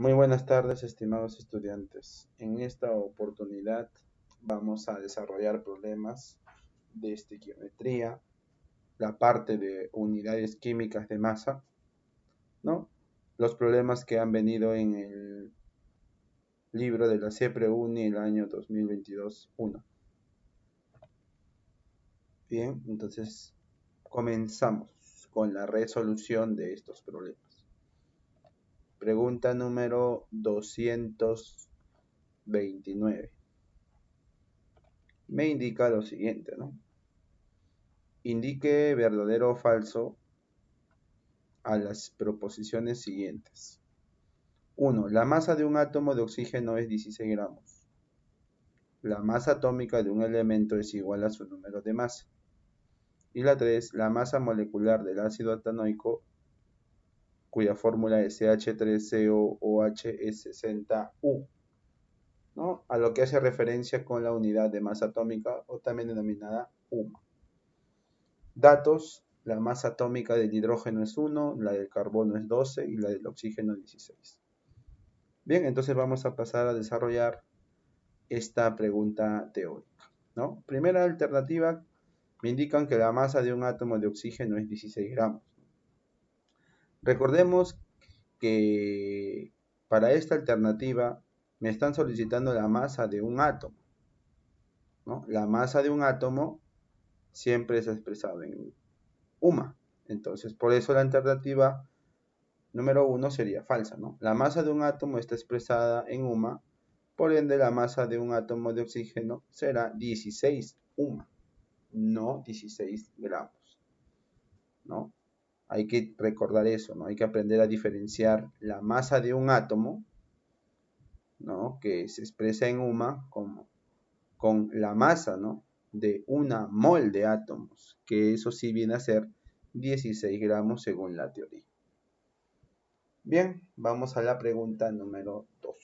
Muy buenas tardes, estimados estudiantes. En esta oportunidad vamos a desarrollar problemas de estequiometría, la parte de unidades químicas de masa, ¿no? Los problemas que han venido en el libro de la CEPRE-UNI el año 2022-1. Bien, entonces comenzamos con la resolución de estos problemas. Pregunta número 229. Me indica lo siguiente, ¿no? Indique verdadero o falso a las proposiciones siguientes. 1. La masa de un átomo de oxígeno es 16 gramos. La masa atómica de un elemento es igual a su número de masa. Y la 3. La masa molecular del ácido etanoico, cuya fórmula es CH3COOH, es 60U, ¿no? A lo que hace referencia con la unidad de masa atómica, o también denominada UMA. Datos: la masa atómica del hidrógeno es 1, la del carbono es 12 y la del oxígeno 16. Bien, entonces vamos a pasar a desarrollar esta pregunta teórica, ¿no? Primera alternativa, me indican que la masa de un átomo de oxígeno es 16 gramos. Recordemos que para esta alternativa me están solicitando la masa de un átomo, ¿no? La masa de un átomo siempre es expresada en UMA. Entonces, por eso la alternativa número 1 sería falsa, ¿no? La masa de un átomo está expresada en UMA, por ende la masa de un átomo de oxígeno será 16 UMA, no 16 gramos, ¿no? Hay que recordar eso, ¿no? Hay que aprender a diferenciar la masa de un átomo, ¿no? Que se expresa en UMA con la masa, ¿no? De una mol de átomos, que eso sí viene a ser 16 gramos según la teoría. Bien, vamos a la pregunta número 2.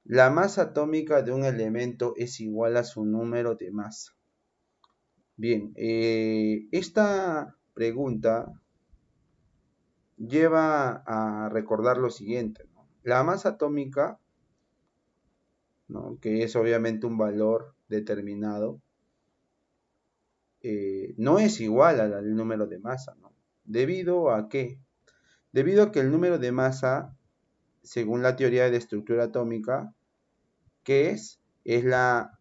La masa atómica de un elemento es igual a su número de masa. Bien, esta pregunta lleva a recordar lo siguiente, ¿no? La masa atómica, ¿no? Que es obviamente un valor determinado, no es igual al número de masa, ¿no? ¿Debido a qué? Debido a que el número de masa, según la teoría de estructura atómica, ¿qué es? Es la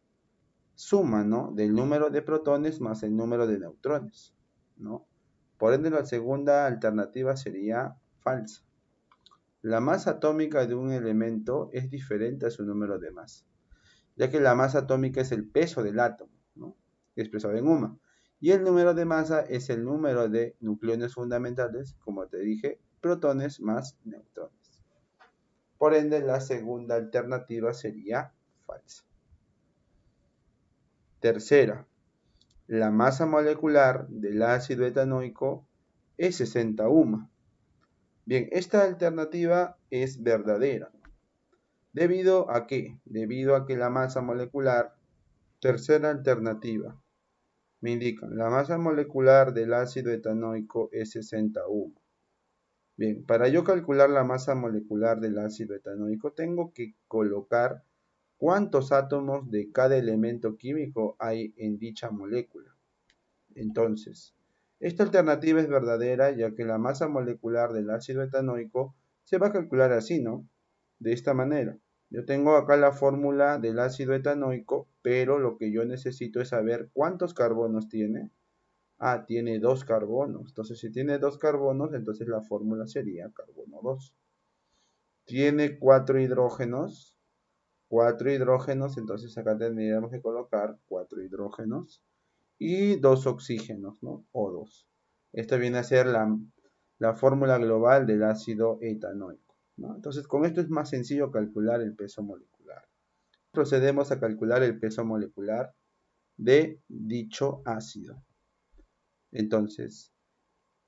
suma, ¿no? Del número de protones más el número de neutrones, ¿no? Por ende, la segunda alternativa sería falsa. La masa atómica de un elemento es diferente a su número de masa, ya que la masa atómica es el peso del átomo, ¿no? Expresado en UMA. Y el número de masa es el número de nucleones fundamentales, como te dije, protones más neutrones. Por ende, la segunda alternativa sería falsa. Tercera, la masa molecular del ácido etanoico es 60 UMA. Bien, esta alternativa es verdadera. ¿Debido a qué? Debido a que la masa molecular, tercera alternativa, me indican, la masa molecular del ácido etanoico es 60 UMA. Bien, para yo calcular la masa molecular del ácido etanoico, tengo que colocar cuántos átomos de cada elemento químico hay en dicha molécula. Entonces, esta alternativa es verdadera, ya que la masa molecular del ácido etanoico se va a calcular así, ¿no? De esta manera. Yo tengo acá la fórmula del ácido etanoico, pero lo que yo necesito es saber cuántos carbonos tiene. Ah, tiene 2 carbonos. Entonces, si tiene 2 carbonos, entonces la fórmula sería carbono 2. Tiene 4 hidrógenos. 4 hidrógenos, entonces acá tendríamos que colocar 4 hidrógenos y 2 oxígenos, ¿no? O2. Esta viene a ser la fórmula global del ácido etanoico, ¿no? Entonces, con esto es más sencillo calcular el peso molecular. Procedemos a calcular el peso molecular de dicho ácido. Entonces,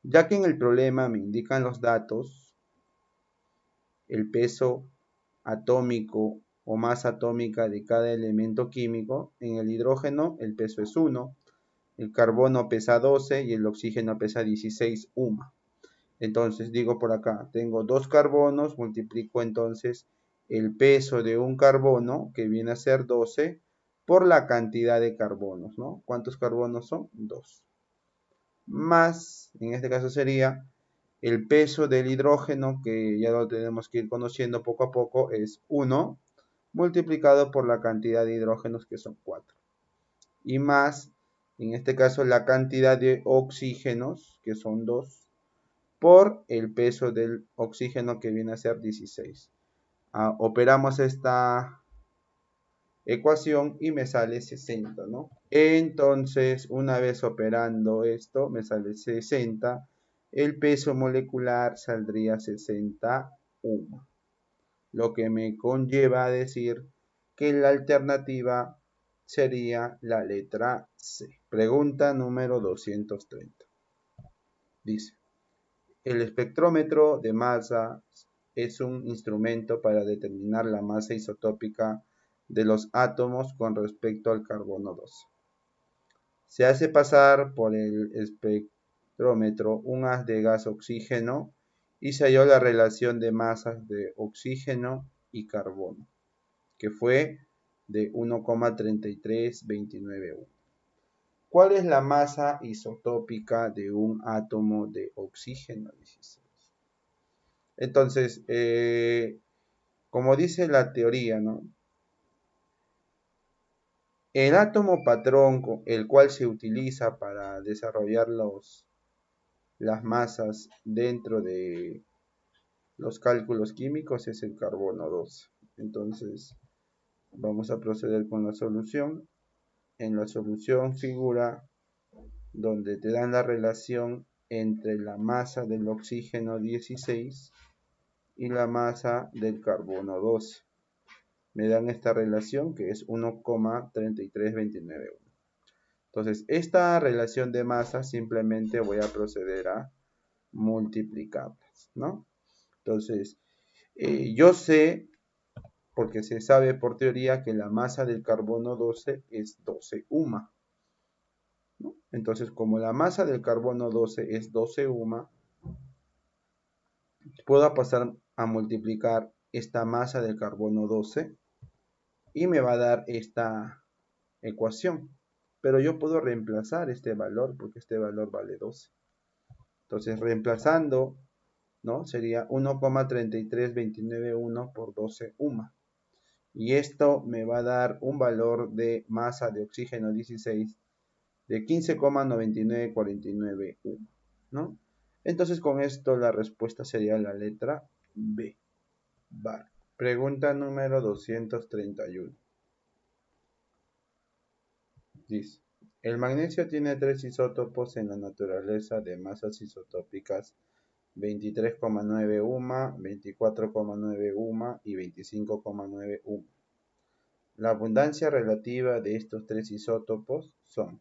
ya que en el problema me indican los datos, el peso atómico o masa atómica de cada elemento químico, en el hidrógeno el peso es 1, el carbono pesa 12 y el oxígeno pesa 16 UMA. Entonces digo por acá, tengo 2 carbonos, multiplico entonces el peso de un carbono, que viene a ser 12, por la cantidad de carbonos, ¿no? ¿Cuántos carbonos son? 2. Más, en este caso sería el peso del hidrógeno, que ya lo tenemos que ir conociendo poco a poco, es 1, multiplicado por la cantidad de hidrógenos, que son 4. Y más, en este caso, la cantidad de oxígenos, que son 2, por el peso del oxígeno, que viene a ser 16. Operamos esta ecuación y me sale 60, ¿no? Entonces, una vez operando esto, me sale 60. El peso molecular saldría 61, lo que me conlleva a decir que la alternativa sería la letra C. Pregunta número 230. Dice, el espectrómetro de masa es un instrumento para determinar la masa isotópica de los átomos con respecto al carbono 12. Se hace pasar por el espectrómetro un haz de gas oxígeno y se halló la relación de masas de oxígeno y carbono, que fue de 1,33291. ¿Cuál es la masa isotópica de un átomo de oxígeno 16? Entonces, como dice la teoría, ¿no? El átomo patrón, el cual se utiliza para desarrollar las masas dentro de los cálculos químicos, es el carbono 12. Entonces, vamos a proceder con la solución. En la solución figura donde te dan la relación entre la masa del oxígeno 16 y la masa del carbono 12. Me dan esta relación que es 1,33291. Entonces, esta relación de masa simplemente voy a proceder a multiplicarlas, ¿no? Entonces, yo sé, porque se sabe por teoría, que la masa del carbono 12 es 12 UMA, ¿no? Entonces, como la masa del carbono 12 es 12 UMA, puedo pasar a multiplicar esta masa del carbono 12 y me va a dar esta ecuación. Pero yo puedo reemplazar este valor porque este valor vale 12. Entonces, reemplazando, ¿no? Sería 1,33291 por 12 UMA. Y esto me va a dar un valor de masa de oxígeno 16 de 15,9949 UMA, ¿no? Entonces, con esto la respuesta sería la letra B. Vale. Pregunta número 231. Dice, el magnesio tiene 3 isótopos en la naturaleza de masas isotópicas 23,9 UMA, 24,9 UMA y 25,9 UMA. La abundancia relativa de estos 3 isótopos son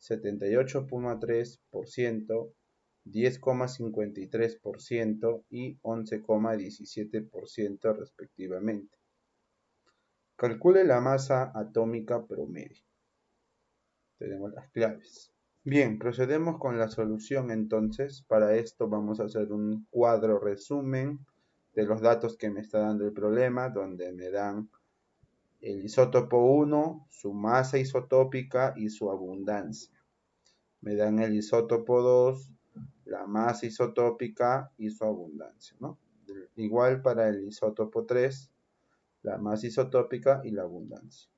78,3%, 10,53% y 11,17% respectivamente. Calcule la masa atómica promedio. Tenemos las claves. Bien, procedemos con la solución entonces. Para esto vamos a hacer un cuadro resumen de los datos que me está dando el problema, donde me dan el isótopo 1, su masa isotópica y su abundancia. Me dan el isótopo 2, la masa isotópica y su abundancia, ¿no? Igual para el isótopo 3, la masa isotópica y la abundancia.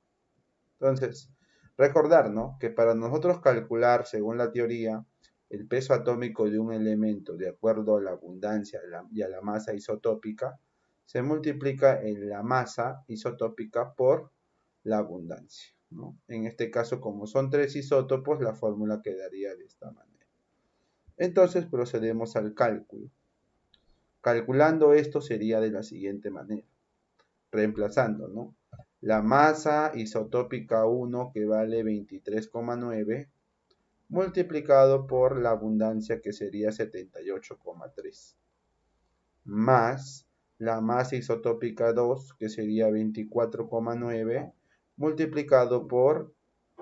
Entonces, recordar, ¿no?, que para nosotros calcular, según la teoría, el peso atómico de un elemento de acuerdo a la abundancia y a la masa isotópica, se multiplica en la masa isotópica por la abundancia, ¿no? En este caso, como son 3 isótopos, la fórmula quedaría de esta manera. Entonces procedemos al cálculo. Calculando esto sería de la siguiente manera. Reemplazando, ¿no?, la masa isotópica 1, que vale 23,9, multiplicado por la abundancia, que sería 78,3, más la masa isotópica 2, que sería 24,9, multiplicado por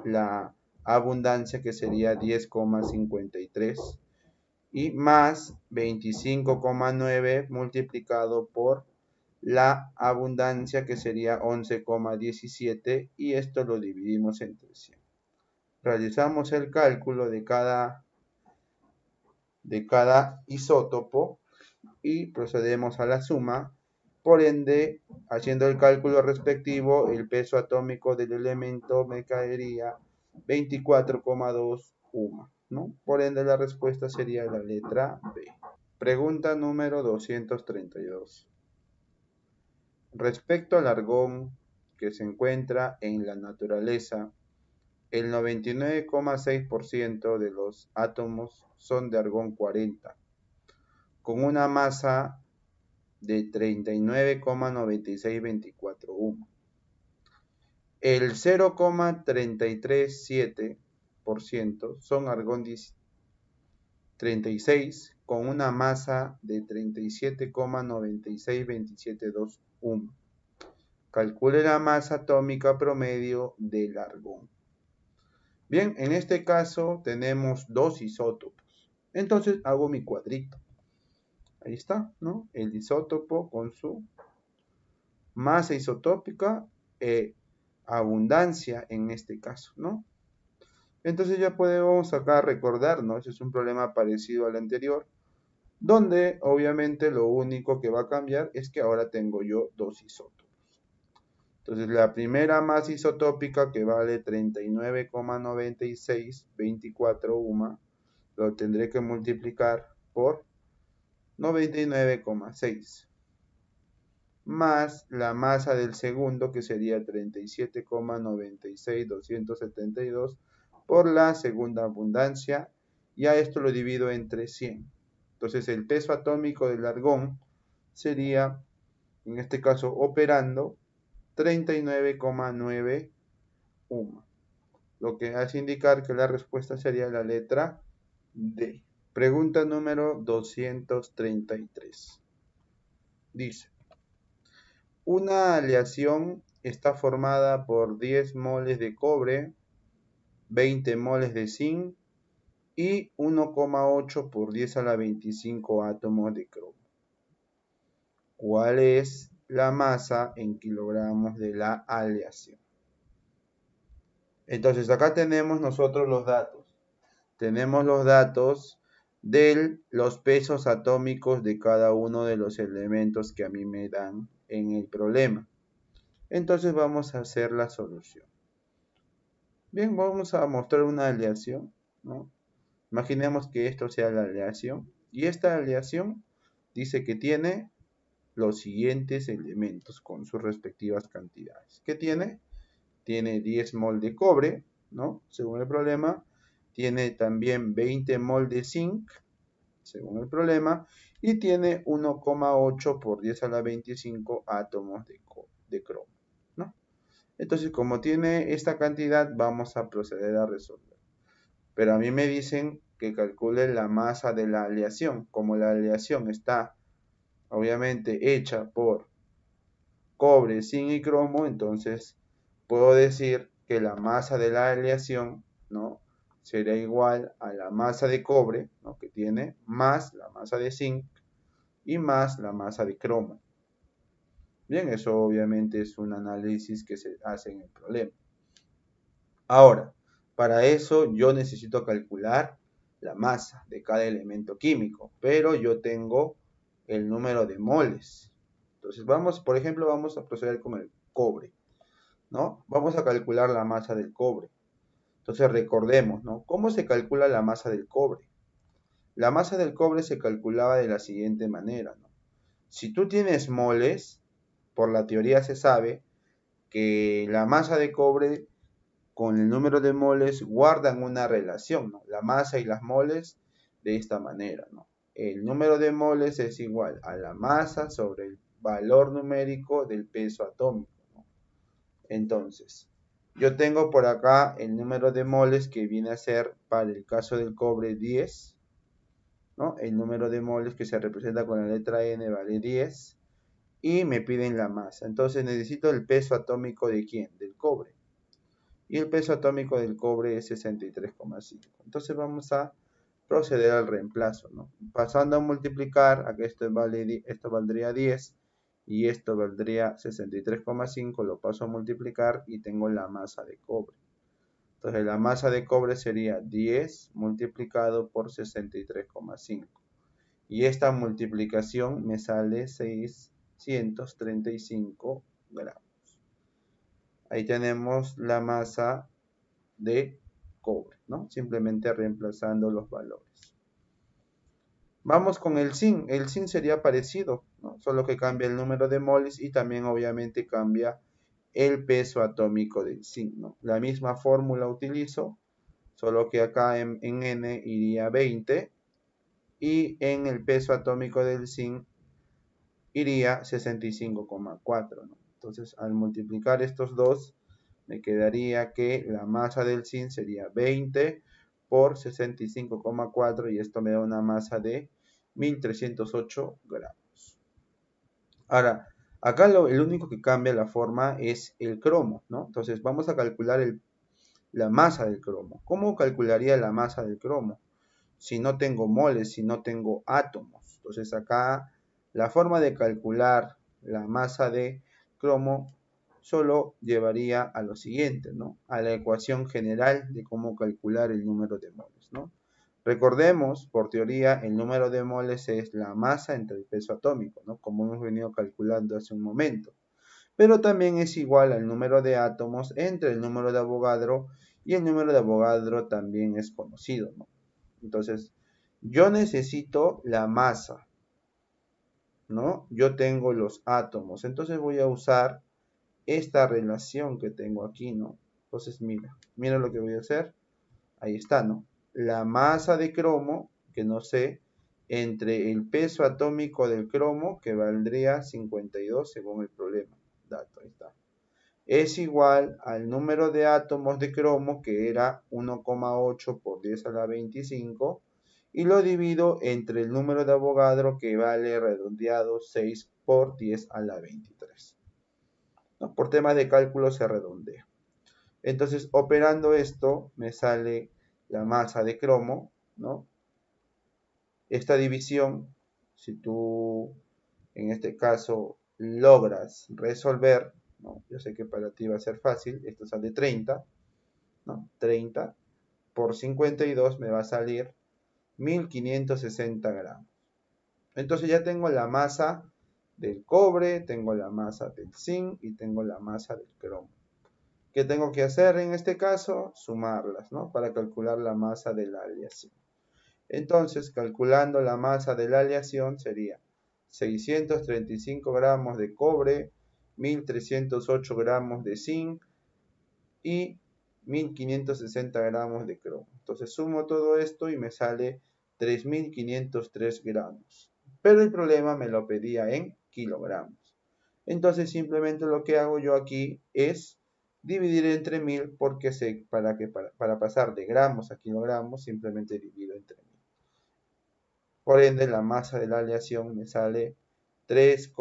la abundancia, que sería 10,53, y más 25,9 multiplicado por la abundancia, que sería 11,17, y esto lo dividimos entre 100. Realizamos el cálculo de cada isótopo y procedemos a la suma. Por ende, haciendo el cálculo respectivo, el peso atómico del elemento me caería 24,2 UMA, ¿no? Por ende, la respuesta sería la letra B. Pregunta número 232. Respecto al argón que se encuentra en la naturaleza, el 99,6% de los átomos son de argón 40, con una masa de 39,9624 UMA. El 0,337% son argón 36, con una masa de 37,96272 UMA. Calcule la masa atómica promedio del argón. Bien, en este caso tenemos dos isótopos. Entonces hago mi cuadrito. Ahí está, ¿no? El isótopo con su masa isotópica e abundancia en este caso, ¿no? Entonces ya podemos acá recordarnos, es un problema parecido al anterior, donde obviamente lo único que va a cambiar es que ahora tengo yo dos isótopos. Entonces la primera masa isotópica, que vale 39,9624 UMA, lo tendré que multiplicar por 99,6, más la masa del segundo, que sería 37,96272, por la segunda abundancia, y a esto lo divido entre 100. Entonces el peso atómico del argón sería, en este caso operando, 39,9 UMA, lo que hace indicar que la respuesta sería la letra D. Pregunta número 233. Dice: una aleación está formada por 10 moles de cobre, 20 moles de zinc y 1,8 por 10 a la 25 átomos de cromo. ¿Cuál es la masa en kilogramos de la aleación? Entonces acá tenemos nosotros los datos. Tenemos los datos de los pesos atómicos de cada uno de los elementos que a mí me dan en el problema. Entonces vamos a hacer la solución. Bien, vamos a mostrar una aleación, ¿no? Imaginemos que esto sea la aleación, y esta aleación dice que tiene los siguientes elementos con sus respectivas cantidades. ¿Qué tiene? Tiene 10 mol de cobre, ¿no? Según el problema. Tiene también 20 mol de zinc, según el problema, y tiene 1,8 por 10 a la 25 átomos de cromo, ¿no? Entonces, como tiene esta cantidad, vamos a proceder a resolver. Pero a mí me dicen que calcule la masa de la aleación. Como la aleación está, obviamente, hecha por cobre, zinc y cromo, entonces puedo decir que la masa de la aleación, ¿no?, será igual a la masa de cobre, ¿no?, que tiene, más la masa de zinc y más la masa de cromo. Bien, eso obviamente es un análisis que se hace en el problema. Ahora, para eso yo necesito calcular la masa de cada elemento químico, pero yo tengo el número de moles. Entonces por ejemplo, vamos a proceder con el cobre, ¿no? Vamos a calcular la masa del cobre. Entonces recordemos, ¿no? ¿Cómo se calcula la masa del cobre? La masa del cobre se calculaba de la siguiente manera, ¿no? Si tú tienes moles, por la teoría se sabe que la masa de cobre con el número de moles guardan una relación, ¿no? La masa y las moles de esta manera, ¿no? El número de moles es igual a la masa sobre el valor numérico del peso atómico, ¿no? Entonces, yo tengo por acá el número de moles que viene a ser, para el caso del cobre, 10, ¿no? El número de moles que se representa con la letra N vale 10, y me piden la masa. Entonces necesito el peso atómico ¿de quién? Del cobre. Y el peso atómico del cobre es 63,5. Entonces vamos a proceder al reemplazo, ¿no? Pasando a multiplicar, aquí esto valdría 10 y esto valdría 63,5, lo paso a multiplicar y tengo la masa de cobre. Entonces la masa de cobre sería 10 multiplicado por 63,5. Y esta multiplicación me sale 635 gramos. Ahí tenemos la masa de cobre, ¿no? Simplemente reemplazando los valores. Vamos con el zinc. El zinc sería parecido, ¿no? Solo que cambia el número de moles y también obviamente cambia el peso atómico del zinc, ¿no? La misma fórmula utilizo, solo que acá en N iría 20 y en el peso atómico del zinc iría 65,4, ¿no? Entonces, al multiplicar estos dos, me quedaría que la masa del zinc sería 20 por 65,4 y esto me da una masa de 1308 gramos. Ahora, acá el único que cambia la forma es el cromo, ¿no? Entonces, vamos a calcular la masa del cromo. ¿Cómo calcularía la masa del cromo? Si no tengo moles, si no tengo átomos. Entonces, acá la forma de calcular la masa de cromo solo llevaría a lo siguiente, ¿no? A la ecuación general de cómo calcular el número de moles, ¿no? Recordemos, por teoría, el número de moles es la masa entre el peso atómico, ¿no? Como hemos venido calculando hace un momento. Pero también es igual al número de átomos entre el número de Avogadro y el número de Avogadro también es conocido, ¿no? Entonces, yo necesito la masa, ¿no? Yo tengo los átomos, entonces voy a usar esta relación que tengo aquí, ¿no? Entonces, mira lo que voy a hacer. Ahí está, ¿no? La masa de cromo, que no sé, entre el peso atómico del cromo, que valdría 52 según el problema. Dato, ahí está. Es igual al número de átomos de cromo, que era 1,8 por 10 a la 25, y lo divido entre el número de Avogadro, que vale redondeado 6 por 10 a la 23. ¿No? Por temas de cálculo se redondea. Entonces, operando esto, me sale la masa de cromo, ¿no? Esta división, si tú en este caso logras resolver, ¿no? Yo sé que para ti va a ser fácil, esto sale 30, ¿no? 30 por 52 me va a salir 1560 gramos. Entonces ya tengo la masa del cobre, tengo la masa del zinc y tengo la masa del cromo. ¿Qué tengo que hacer en este caso? Sumarlas, ¿no? Para calcular la masa de la aleación. Entonces, calculando la masa de la aleación sería 635 gramos de cobre, 1308 gramos de zinc y 1560 gramos de cromo. Entonces sumo todo esto y me sale 3503 gramos. Pero el problema me lo pedía en kilogramos. Entonces simplemente lo que hago yo aquí es dividir entre 1000 porque para pasar de gramos a kilogramos simplemente divido entre 1000. Por ende la masa de la aleación me sale 3,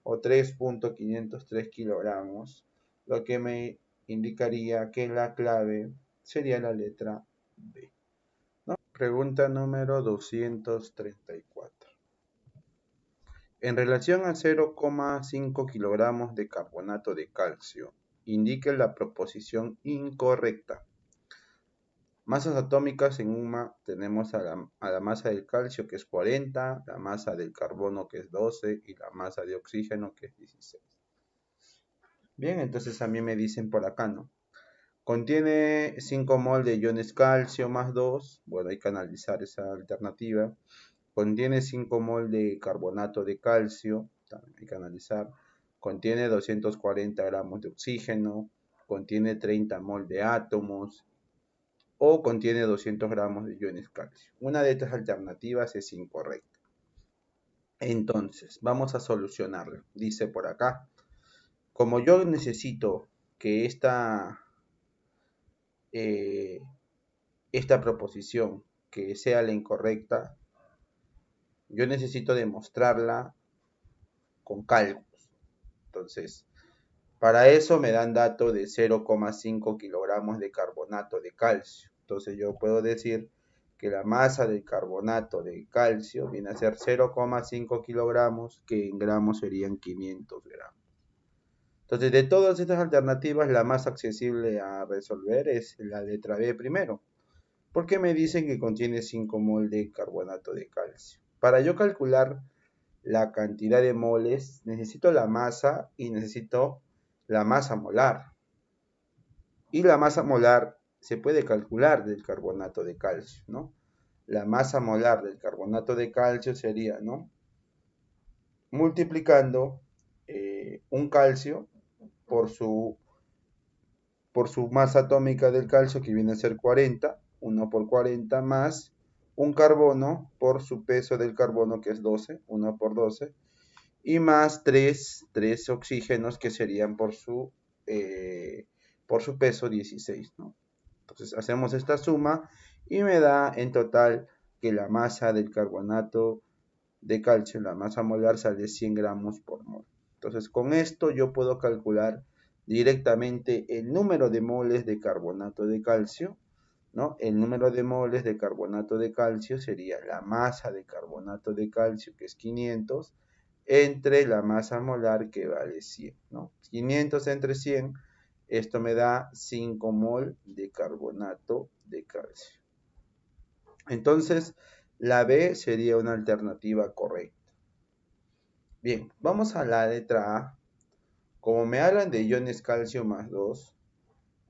o 3.503 kilogramos, lo que me indicaría que la clave sería la letra B, ¿no? Pregunta número 234. En relación a 0,5 kilogramos de carbonato de calcio, indique la proposición incorrecta. Masas atómicas en UMA tenemos a la masa del calcio que es 40, la masa del carbono que es 12 y la masa de oxígeno que es 16. Bien, entonces a mí me dicen por acá, ¿no? Contiene 5 mol de iones calcio más 2, bueno, hay que analizar esa alternativa. Contiene 5 mol de carbonato de calcio, también hay que analizar. Contiene 240 gramos de oxígeno, contiene 30 mol de átomos o contiene 200 gramos de iones calcio. Una de estas alternativas es incorrecta. Entonces, vamos a solucionarlo. Dice por acá, como yo necesito que esta proposición que sea la incorrecta, yo necesito demostrarla con cálculos. Entonces, para eso me dan dato de 0,5 kilogramos de carbonato de calcio. Entonces yo puedo decir que la masa del carbonato de calcio viene a ser 0,5 kilogramos, que en gramos serían 500 gramos. Entonces, de todas estas alternativas, la más accesible a resolver es la letra B primero, porque me dicen que contiene 5 mol de carbonato de calcio. Para yo calcular la cantidad de moles, necesito la masa y necesito la masa molar. Y la masa molar se puede calcular del carbonato de calcio, ¿no? La masa molar del carbonato de calcio sería, ¿no? Multiplicando un calcio por su masa atómica del calcio, que viene a ser 40, 1 por 40, más un carbono por su peso del carbono, que es 12, 1 por 12, y más 3 oxígenos, que serían por su peso 16, ¿no? Entonces hacemos esta suma y me da en total que la masa del carbonato de calcio, la masa molar, sale 100 gramos por mol. Entonces con esto yo puedo calcular directamente el número de moles de carbonato de calcio, ¿no? El número de moles de carbonato de calcio sería la masa de carbonato de calcio, que es 500, entre la masa molar, que vale 100, ¿no? 500 entre 100, esto me da 5 mol de carbonato de calcio. Entonces, la B sería una alternativa correcta. Bien, vamos a la letra A. Como me hablan de iones calcio más 2,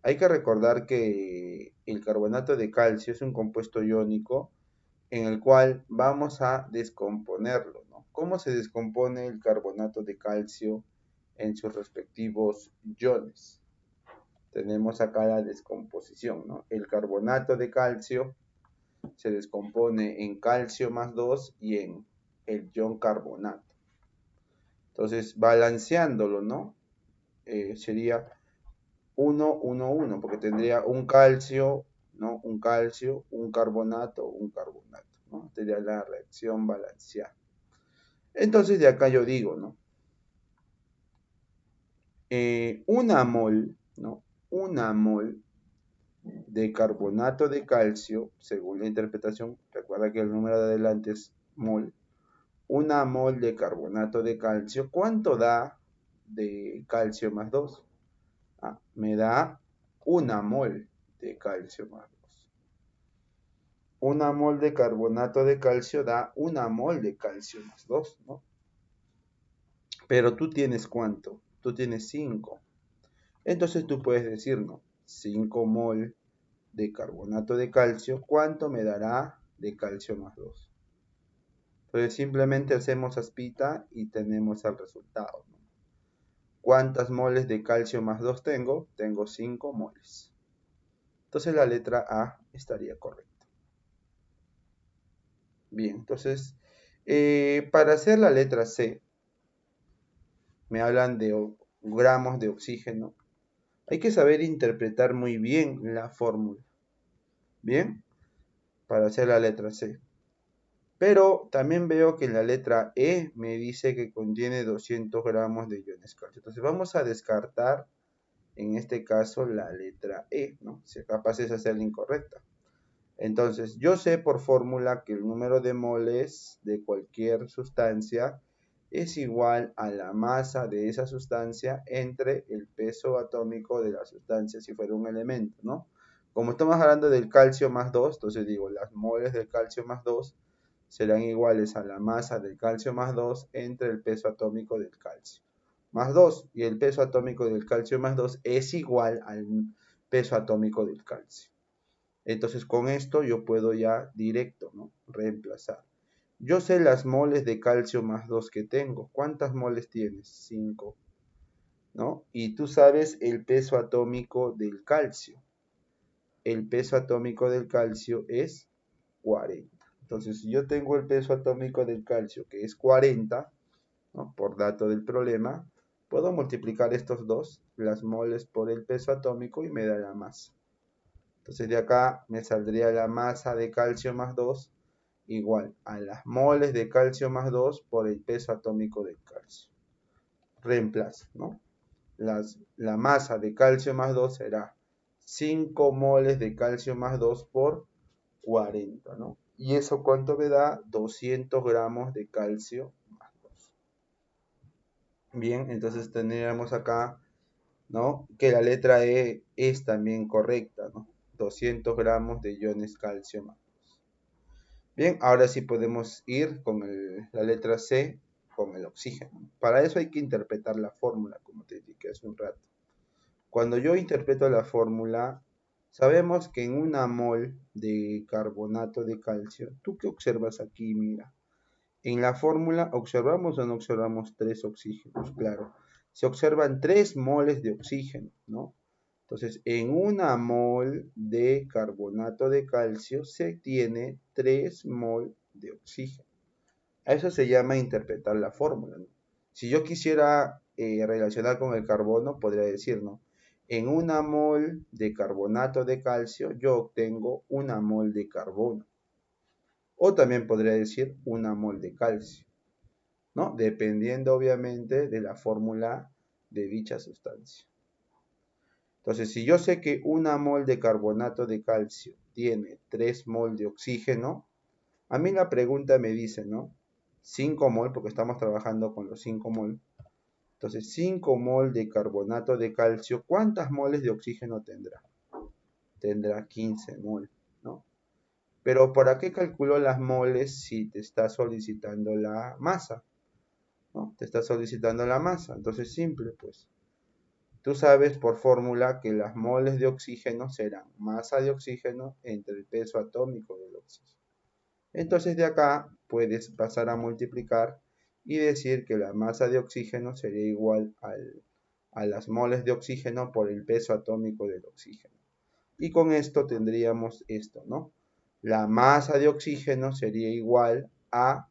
hay que recordar que el carbonato de calcio es un compuesto iónico en el cual vamos a descomponerlo, ¿no? ¿Cómo se descompone el carbonato de calcio en sus respectivos iones? Tenemos acá la descomposición, ¿no? El carbonato de calcio se descompone en calcio más 2 y en el ion carbonato. Entonces, balanceándolo, ¿no? Sería 1, 1, 1, porque tendría un calcio, ¿no? Un calcio, un carbonato, ¿no? Sería la reacción balanceada. Entonces, de acá yo digo, ¿no? Una mol, ¿no? Una mol de carbonato de calcio, según la interpretación, recuerda que el número de adelante es mol, una mol de carbonato de calcio, ¿cuánto da de calcio más 2? Me da una mol de calcio más 2. Una mol de carbonato de calcio da una mol de calcio más 2, ¿no? Pero tú tienes ¿cuánto? Tú tienes 5. Entonces tú puedes decir, ¿no? 5 mol de carbonato de calcio, ¿cuánto me dará de calcio más 2? Entonces simplemente hacemos aspita y tenemos el resultado, ¿no? ¿Cuántas moles de calcio más 2 tengo? Tengo 5 moles. Entonces la letra A estaría correcta. Bien, entonces para hacer la letra C, me hablan de gramos de oxígeno. Hay que saber interpretar muy bien la fórmula. Bien, para hacer la letra C. Pero también veo que en la letra E me dice que contiene 200 gramos de iones calcio. Entonces vamos a descartar, en este caso, la letra E, ¿no? Si capaz es hacer la incorrecta. Entonces, yo sé por fórmula que el número de moles de cualquier sustancia es igual a la masa de esa sustancia entre el peso atómico de la sustancia si fuera un elemento, ¿no? Como estamos hablando del calcio más 2, entonces digo, las moles del calcio más 2 serán iguales a la masa del calcio más 2 entre el peso atómico del calcio más 2. Y el peso atómico del calcio más 2 es igual al peso atómico del calcio. Entonces con esto yo puedo ya directo, ¿no? Reemplazar. Yo sé las moles de calcio más 2 que tengo. ¿Cuántas moles tienes? 5, ¿no? Y tú sabes el peso atómico del calcio. El peso atómico del calcio es 40. Entonces, si yo tengo el peso atómico del calcio, que es 40, ¿no? Por dato del problema, puedo multiplicar estos dos, las moles por el peso atómico, y me da la masa. Entonces, de acá me saldría la masa de calcio más 2 igual a las moles de calcio más 2 por el peso atómico del calcio. Reemplazo, ¿no? La masa de calcio más 2 será 5 moles de calcio más 2 por 40, ¿no? ¿Y eso cuánto me da? 200 gramos de calcio más 2. Bien, entonces tendríamos acá, ¿no? Que la letra E es también correcta, ¿no? 200 gramos de iones calcio más 2. Bien, ahora sí podemos ir con la letra C, con el oxígeno. Para eso hay que interpretar la fórmula, como te dije hace un rato. Cuando yo interpreto la fórmula, sabemos que en una mol de carbonato de calcio, ¿tú qué observas aquí? Mira, en la fórmula, ¿observamos o no observamos 3 oxígenos? Claro, se observan 3 moles de oxígeno, ¿no? Entonces, en una mol de carbonato de calcio se tiene 3 mol de oxígeno. A eso se llama interpretar la fórmula, ¿no? Si yo quisiera relacionar con el carbono, podría decir, ¿no? En una mol de carbonato de calcio, yo obtengo una mol de carbono. O también podría decir una mol de calcio, ¿no? Dependiendo obviamente de la fórmula de dicha sustancia. Entonces, si yo sé que una mol de carbonato de calcio tiene 3 mol de oxígeno, a mí la pregunta me dice, ¿no? 5 mol, porque estamos trabajando con los 5 mol. Entonces, 5 mol de carbonato de calcio, ¿cuántas moles de oxígeno tendrá? Tendrá 15 mol, ¿no? Pero ¿para qué calculo las moles si te está solicitando la masa? ¿No? Te está solicitando la masa. Entonces, simple, pues. Tú sabes por fórmula que las moles de oxígeno serán masa de oxígeno entre el peso atómico del oxígeno. Entonces de acá puedes pasar a multiplicar y decir que la masa de oxígeno sería igual a las moles de oxígeno por el peso atómico del oxígeno. Y con esto tendríamos esto, ¿no? La masa de oxígeno sería igual a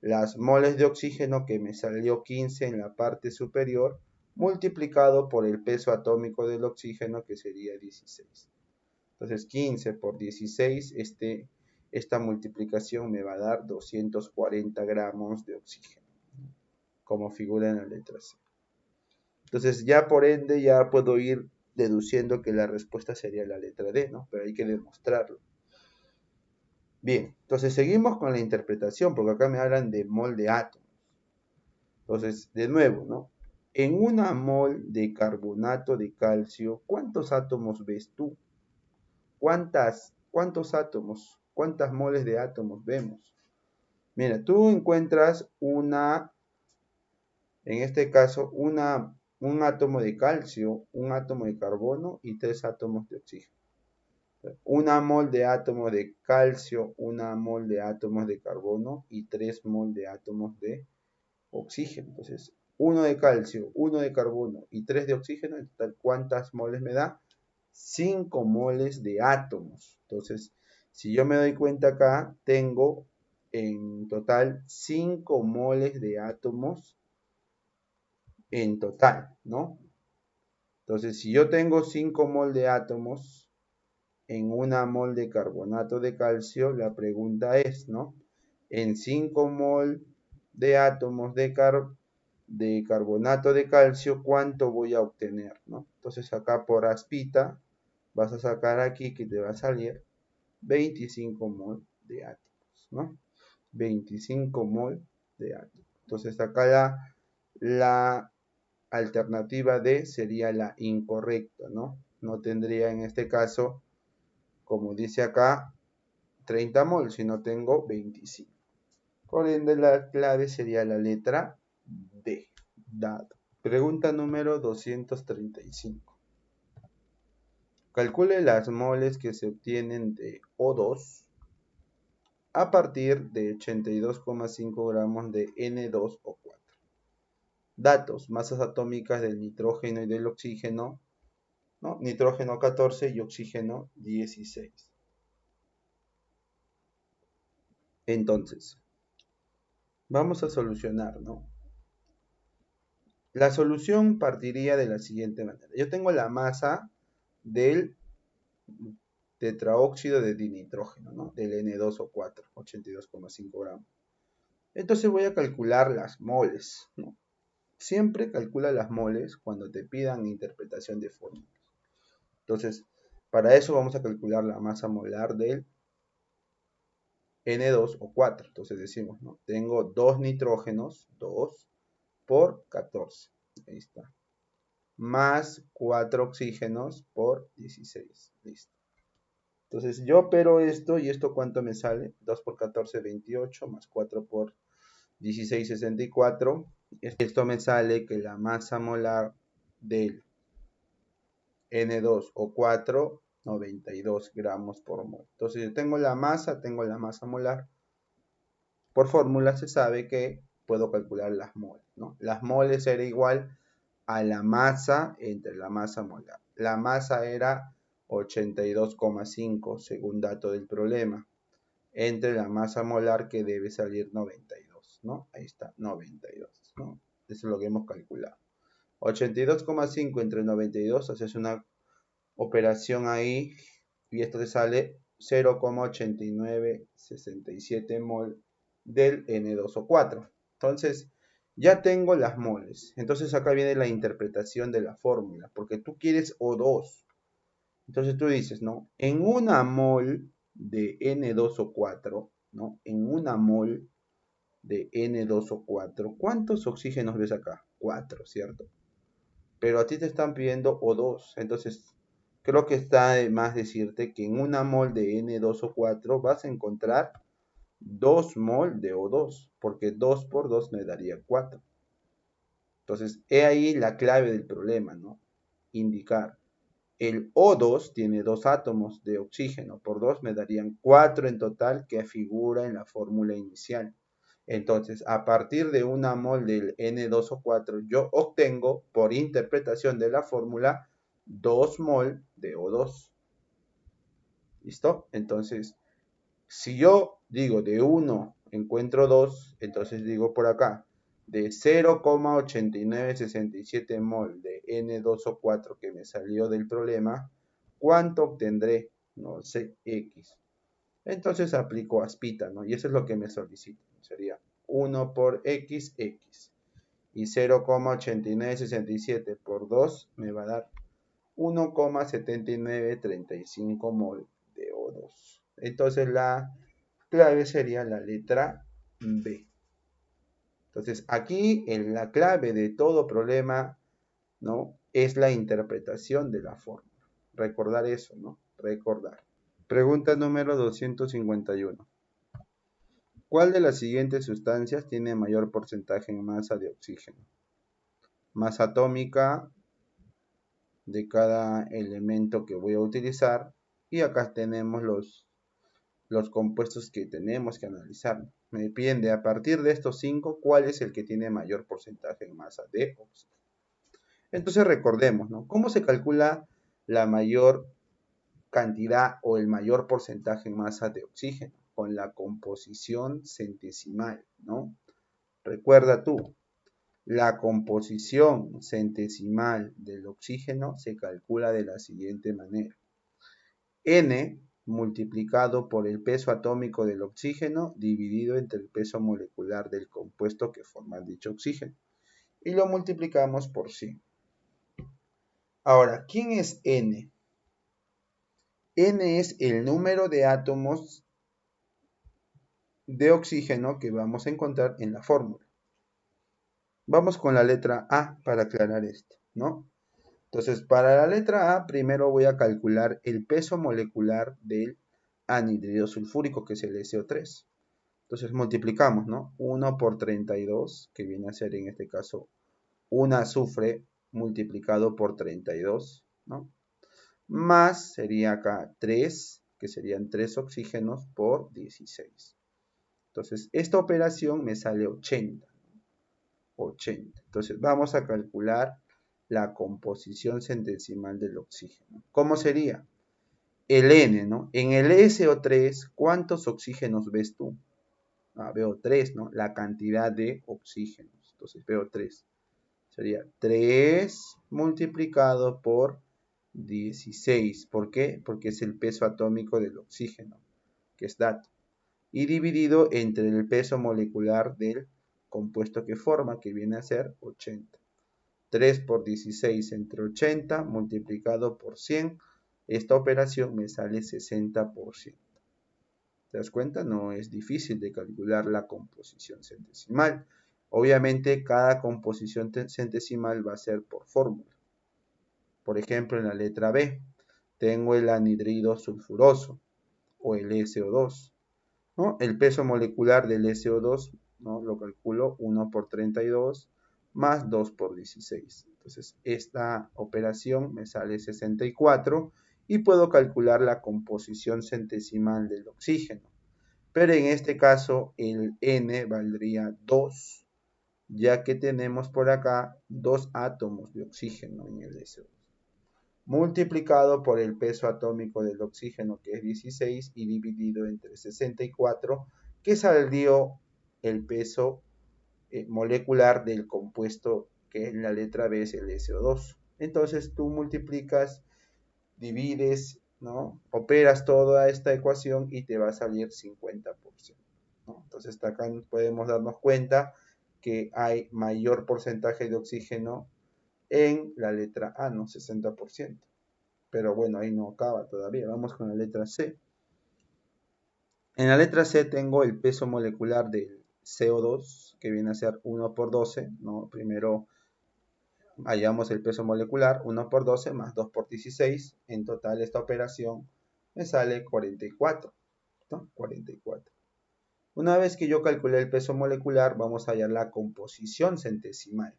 las moles de oxígeno, que me salió 15 en la parte superior, multiplicado por el peso atómico del oxígeno, que sería 16. Entonces 15 por 16, esta multiplicación me va a dar 240 gramos de oxígeno, como figura en la letra C. Entonces ya por ende ya puedo ir deduciendo que la respuesta sería la letra D, ¿no? Pero hay que demostrarlo. Bien, entonces seguimos con la interpretación, porque acá me hablan de mol de átomos. Entonces, de nuevo, ¿no? En una mol de carbonato de calcio, ¿cuántos átomos ves tú? ¿Cuántos átomos? ¿Cuántas moles de átomos vemos? Mira, tú encuentras en este caso, un átomo de calcio, un átomo de carbono y 3 átomos de oxígeno. Una mol de átomos de calcio, una mol de átomos de carbono y 3 mol de átomos de oxígeno. Entonces, 1 de calcio, 1 de carbono y 3 de oxígeno, en total, ¿cuántas moles me da? 5 moles de átomos. Entonces, si yo me doy cuenta acá, tengo en total 5 moles de átomos en total, ¿no? Entonces, si yo tengo 5 mol de átomos en una mol de carbonato de calcio, la pregunta es, ¿no? En 5 mol de átomos de carbonato de calcio, ¿cuánto voy a obtener, ¿no? Entonces, acá por aspita, vas a sacar aquí que te va a salir 25 mol de átomos, ¿no? 25 mol de átomos. Entonces, acá la alternativa D sería la incorrecta, ¿no? No tendría en este caso, como dice acá, 30 mol, sino tengo 25. Por ende, la clave sería la letra D. Dado. Pregunta número 235. Calcule las moles que se obtienen de O2 a partir de 82,5 gramos de N2O4. Datos: masas atómicas del nitrógeno y del oxígeno, ¿no? Nitrógeno 14 y oxígeno 16. Entonces, vamos a solucionar, ¿no? La solución partiría de la siguiente manera. Yo tengo la masa del tetraóxido de dinitrógeno, ¿no? Del N2O4, 82,5 gramos. Entonces voy a calcular las moles, ¿no? Siempre calcula las moles cuando te pidan interpretación de fórmulas. Entonces, para eso vamos a calcular la masa molar del N2 o 4. Entonces decimos, ¿no? Tengo 2 nitrógenos, 2 por 14. Ahí está. Más 4 oxígenos por 16. Listo. Entonces yo opero esto y esto ¿cuánto me sale? 2 por 14, 28, más 4 por 16, 64. Esto me sale que la masa molar del N2 o 4, 92 gramos por mol. Entonces yo tengo la masa molar. Por fórmula se sabe que puedo calcular las moles, ¿no? Las moles era igual a la masa entre la masa molar. La masa era 82,5 según dato del problema, entre la masa molar que debe salir 92, ¿no? Ahí está, 92, ¿no? Eso es lo que hemos calculado. 82,5 entre 92, haces una operación ahí y esto te sale 0,8967 mol del N2O4. Entonces, ya tengo las moles. Entonces acá viene la interpretación de la fórmula, porque tú quieres O2. Entonces tú dices, ¿no? En una mol de N2O4, ¿no? En una mol de N2O4, ¿cuántos oxígenos ves acá? 4, ¿cierto? Pero a ti te están pidiendo O2. Entonces, creo que está de más decirte que en una mol de N2O4 vas a encontrar 2 mol de O2, porque 2 por 2 me daría 4. Entonces, he ahí la clave del problema, ¿no? Indicar. El O2 tiene 2 átomos de oxígeno, por 2 me darían 4 en total que figura en la fórmula inicial. Entonces, a partir de una mol del N2O4, yo obtengo, por interpretación de la fórmula, 2 mol de O2. ¿Listo? Entonces, si yo digo de 1 encuentro 2, entonces digo por acá, de 0,8967 mol de N2O4 que me salió del problema, ¿cuánto obtendré? No sé, X. Entonces aplico aspita, ¿no? Y eso es lo que me solicita. Sería 1 por X, X. Y 0,8967 por 2 me va a dar 1,7935 mol de O2. Entonces la clave sería la letra B. Entonces aquí en la clave de todo problema, ¿no? Es la interpretación de la fórmula. Recordar eso, ¿no? Recordar. Pregunta número 251. ¿Cuál de las siguientes sustancias tiene mayor porcentaje en masa de oxígeno? Masa atómica de cada elemento que voy a utilizar. Y acá tenemos los compuestos que tenemos que analizar. Me piden de a partir de estos 5, ¿cuál es el que tiene mayor porcentaje en masa de oxígeno? Entonces recordemos, ¿no? ¿Cómo se calcula la mayor cantidad o el mayor porcentaje en masa de oxígeno? Con la composición centesimal, ¿no? Recuerda tú, la composición centesimal del oxígeno se calcula de la siguiente manera. N multiplicado por el peso atómico del oxígeno dividido entre el peso molecular del compuesto que forma dicho oxígeno. Y lo multiplicamos por 100. Ahora, ¿quién es N? N es el número de átomos de oxígeno que vamos a encontrar en la fórmula. Vamos con la letra A para aclarar esto, ¿no? Entonces, para la letra A, primero voy a calcular el peso molecular del anhídrido sulfúrico, que es el SO3. Entonces, multiplicamos, ¿no? 1 por 32, que viene a ser en este caso un azufre multiplicado por 32, ¿no? Más sería acá 3, que serían 3 oxígenos por 16. Entonces, esta operación me sale 80. 80. Entonces, vamos a calcular la composición centesimal del oxígeno. ¿Cómo sería? El N, ¿no? En el SO3, ¿cuántos oxígenos ves tú? Veo 3, ¿no? La cantidad de oxígenos. Entonces, veo 3. Sería 3 multiplicado por 16. ¿Por qué? Porque es el peso atómico del oxígeno, que es dato. Y dividido entre el peso molecular del compuesto que forma, que viene a ser 80. 3 por 16 entre 80 multiplicado por 100. Esta operación me sale 60%. ¿Te das cuenta? No es difícil de calcular la composición centesimal. Obviamente cada composición centesimal va a ser por fórmula. Por ejemplo, en la letra B tengo el anhidrido sulfuroso o el SO2, ¿no? El peso molecular del SO2, ¿no? Lo calculo 1 por 32 más 2 por 16. Entonces, esta operación me sale 64 y puedo calcular la composición centesimal del oxígeno. Pero en este caso, el N valdría 2, ya que tenemos por acá 2 átomos de oxígeno en el SO2, multiplicado por el peso atómico del oxígeno, que es 16, y dividido entre 64, que salió el peso molecular del compuesto, que en la letra B es el SO2. Entonces tú multiplicas, divides, ¿no? Operas toda esta ecuación y te va a salir 50%, ¿no? Entonces acá podemos darnos cuenta que hay mayor porcentaje de oxígeno en la letra A, ¿no? 60%. Pero bueno, ahí no acaba todavía. Vamos con la letra C. En la letra C tengo el peso molecular del CO2, que viene a ser 1 por 12, ¿no? Primero hallamos el peso molecular, 1 por 12 más 2 por 16. En total esta operación me sale 44, ¿no? 44. Una vez que yo calculé el peso molecular, vamos a hallar la composición centesimal.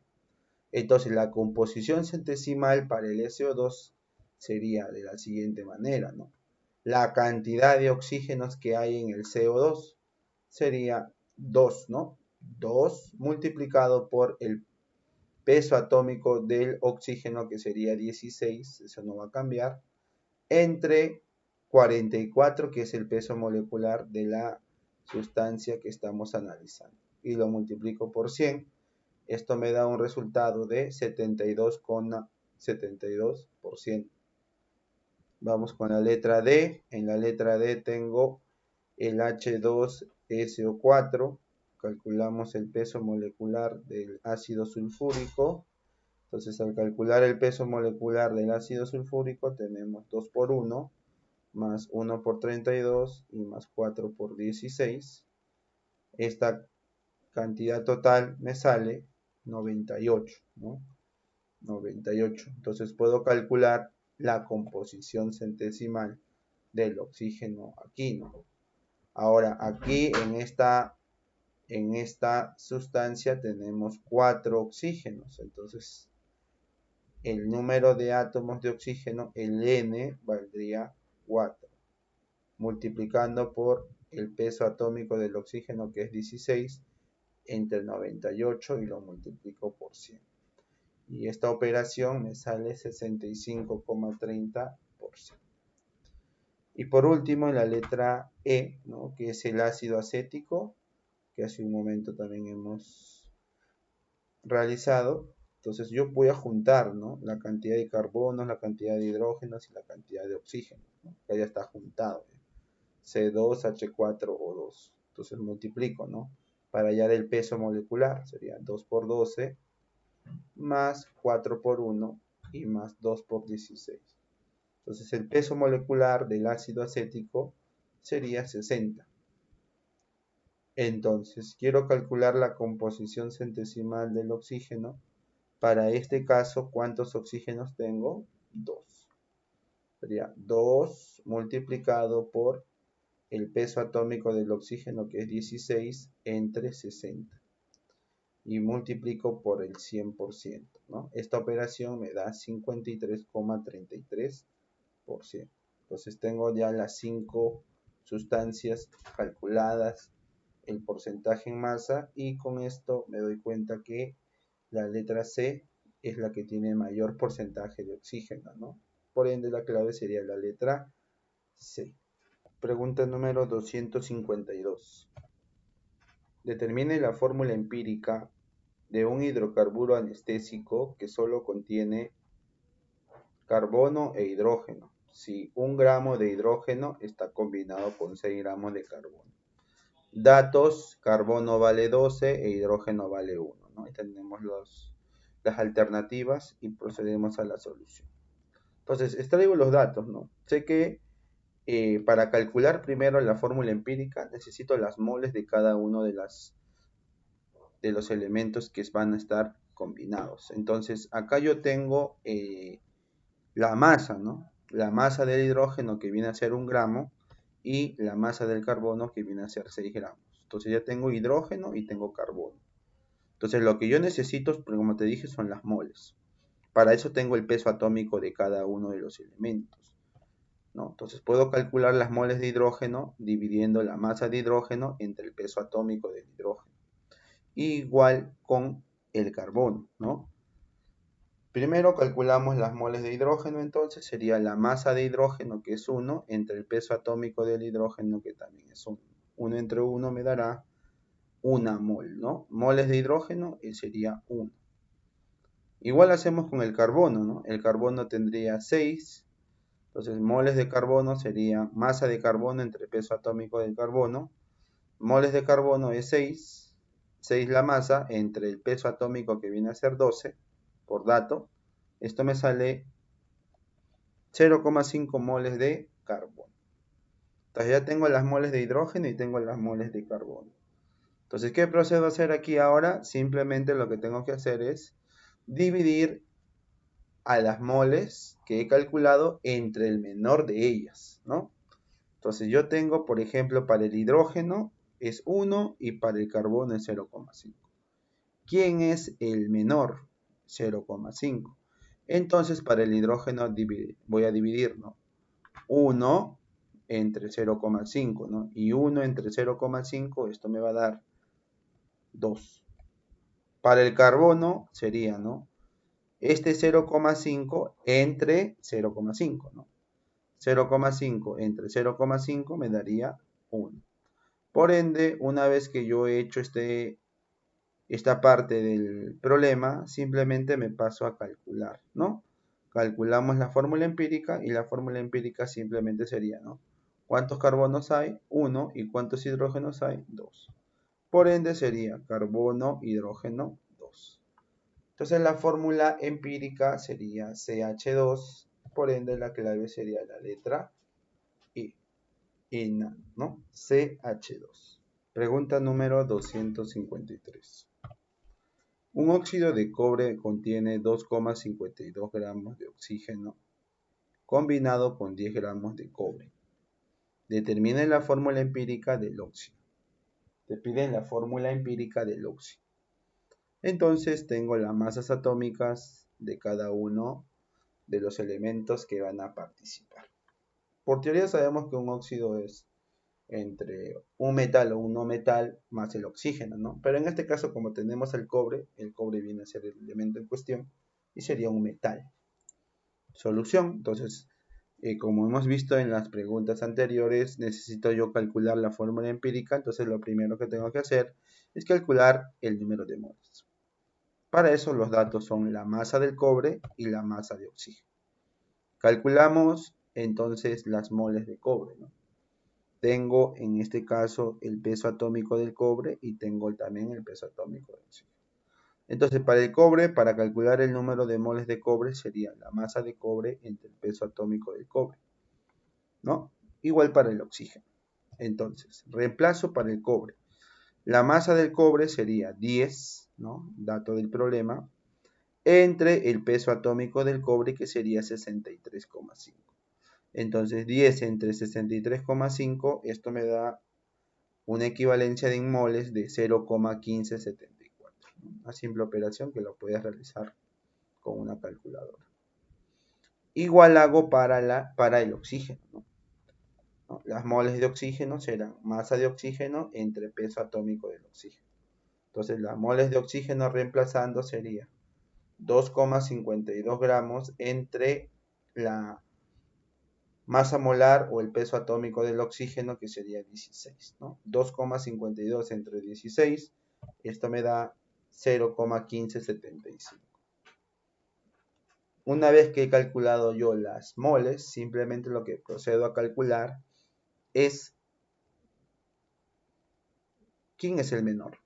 Entonces la composición centesimal para el SO2 sería de la siguiente manera, ¿no? La cantidad de oxígenos que hay en el CO2 sería 2, ¿no? 2 multiplicado por el peso atómico del oxígeno, que sería 16, eso no va a cambiar, entre 44, que es el peso molecular de la sustancia que estamos analizando, y lo multiplico por 100. Esto me da un resultado de 72,72%. Vamos con la letra D. En la letra D tengo el H2SO4. Calculamos el peso molecular del ácido sulfúrico. Entonces, al calcular el peso molecular del ácido sulfúrico, tenemos 2 por 1, más 1 por 32 y más 4 por 16. Esta cantidad total me sale 98, ¿no? 98. Entonces puedo calcular la composición centesimal del oxígeno aquí, ¿no? Ahora, aquí en esta sustancia tenemos 4 oxígenos. Entonces, el número de átomos de oxígeno, el N, valdría 4. Multiplicando por el peso atómico del oxígeno, que es 16, entre 98 y lo multiplico por 100. Y esta operación me sale 65,30%. Y por último, en la letra E, ¿no? Que es el ácido acético, que hace un momento también hemos realizado. Entonces yo voy a juntar, ¿no? La cantidad de carbonos, la cantidad de hidrógenos y la cantidad de oxígeno, ¿no? Que ya está juntado, ¿eh? C2H4O2. Entonces multiplico, ¿no? Para hallar el peso molecular sería 2 por 12 más 4 por 1 y más 2 por 16. Entonces el peso molecular del ácido acético sería 60. Entonces quiero calcular la composición centesimal del oxígeno. Para este caso, ¿cuántos oxígenos tengo? 2. Sería 2 multiplicado por el peso atómico del oxígeno, que es 16, entre 60. Y multiplico por el 100%, ¿no? Esta operación me da 53,33%. Entonces tengo ya las 5 sustancias calculadas, el porcentaje en masa, y con esto me doy cuenta que la letra C es la que tiene mayor porcentaje de oxígeno, ¿no? Por ende, la clave sería la letra C. Pregunta número 252. Determine la fórmula empírica de un hidrocarburo anestésico que solo contiene carbono e hidrógeno, si 1 gramo de hidrógeno está combinado con 6 gramos de carbono. Datos: carbono vale 12 e hidrógeno vale 1, ¿no? Ahí tenemos las alternativas y procedemos a la solución. Entonces, extraigo los datos, ¿no? Sé que para calcular primero la fórmula empírica, necesito las moles de cada uno de los elementos que van a estar combinados. Entonces, acá yo tengo la masa, ¿no? La masa del hidrógeno que viene a ser 1 gramo y la masa del carbono que viene a ser 6 gramos. Entonces ya tengo hidrógeno y tengo carbono. Entonces lo que yo necesito, como te dije, son las moles. Para eso tengo el peso atómico de cada uno de los elementos, ¿no? Entonces puedo calcular las moles de hidrógeno dividiendo la masa de hidrógeno entre el peso atómico del hidrógeno. Igual con el carbono, ¿no? Primero calculamos las moles de hidrógeno, entonces sería la masa de hidrógeno, que es 1, entre el peso atómico del hidrógeno, que también es 1. 1 entre 1 me dará 1 mol, ¿no? Moles de hidrógeno sería 1. Igual hacemos con el carbono, ¿no? El carbono tendría 6, entonces moles de carbono sería masa de carbono entre peso atómico del carbono. Moles de carbono es 6 la masa entre el peso atómico que viene a ser 12, por dato. Esto me sale 0,5 moles de carbono. Entonces ya tengo las moles de hidrógeno y tengo las moles de carbono. Entonces, ¿qué procedo a hacer aquí ahora? Simplemente lo que tengo que hacer es dividir a las moles que he calculado entre el menor de ellas, ¿no? Entonces yo tengo, por ejemplo, para el hidrógeno es 1 y para el carbono es 0,5. ¿Quién es el menor? 0,5. Entonces para el hidrógeno voy a dividir, ¿no? 1 entre 0,5, ¿no? Y 1 entre 0,5, esto me va a dar 2. Para el carbono sería, ¿no? Este 0,5 entre 0,5, ¿no? 0,5 entre 0,5 me daría 1. Por ende, una vez que yo he hecho esta parte del problema, simplemente me paso a calcular, ¿no? Calculamos la fórmula empírica y la fórmula empírica simplemente sería, ¿no? ¿Cuántos carbonos hay? 1. ¿Y cuántos hidrógenos hay? 2. Por ende sería carbono, hidrógeno, 2. Entonces la fórmula empírica sería CH2, por ende la clave sería la letra E, ¿no? CH2. Pregunta número 253. Un óxido de cobre contiene 2,52 gramos de oxígeno combinado con 10 gramos de cobre. Determine la fórmula empírica del óxido. Te piden la fórmula empírica del óxido. Entonces tengo las masas atómicas de cada uno de los elementos que van a participar. Por teoría sabemos que un óxido es entre un metal o un no metal más el oxígeno, ¿no? Pero en este caso, como tenemos el cobre viene a ser el elemento en cuestión y sería un metal. Solución, entonces, como hemos visto en las preguntas anteriores, necesito yo calcular la fórmula empírica, entonces lo primero que tengo que hacer es calcular el número de moles. Para eso los datos son la masa del cobre y la masa de oxígeno. Calculamos entonces las moles de cobre, ¿no? Tengo en este caso el peso atómico del cobre y tengo también el peso atómico del oxígeno. Entonces para el cobre, para calcular el número de moles de cobre sería la masa de cobre entre el peso atómico del cobre, ¿no? Igual para el oxígeno. Entonces, reemplazo para el cobre. La masa del cobre sería 10, ¿no? Dato del problema, entre el peso atómico del cobre, que sería 63,5. Entonces 10 entre 63,5, esto me da una equivalencia de moles de 0,1574. Una simple operación que lo puedes realizar con una calculadora. Igual hago para el oxígeno, ¿no? Las moles de oxígeno serán masa de oxígeno entre peso atómico del oxígeno. Entonces las moles de oxígeno reemplazando sería 2,52 gramos entre la masa molar o el peso atómico del oxígeno, que sería 16, ¿no? 2,52 entre 16, esto me da 0,1575. Una vez que he calculado yo las moles, simplemente lo que procedo a calcular es quién es el menor,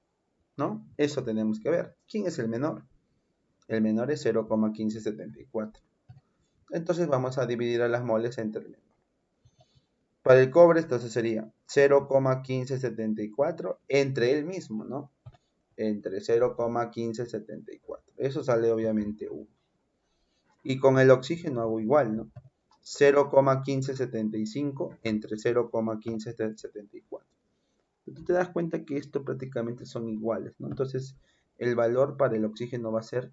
¿no? Eso tenemos que ver. ¿Quién es el menor? El menor es 0,1574. Entonces vamos a dividir a las moles entre el menor. Para el cobre, entonces sería 0,1574 entre el mismo, ¿no? Entre 0,1574. Eso sale obviamente 1. Y con el oxígeno hago igual, ¿no? 0,1575 entre 0,1574. Tú te das cuenta que esto prácticamente son iguales, ¿no? Entonces, el valor para el oxígeno va a ser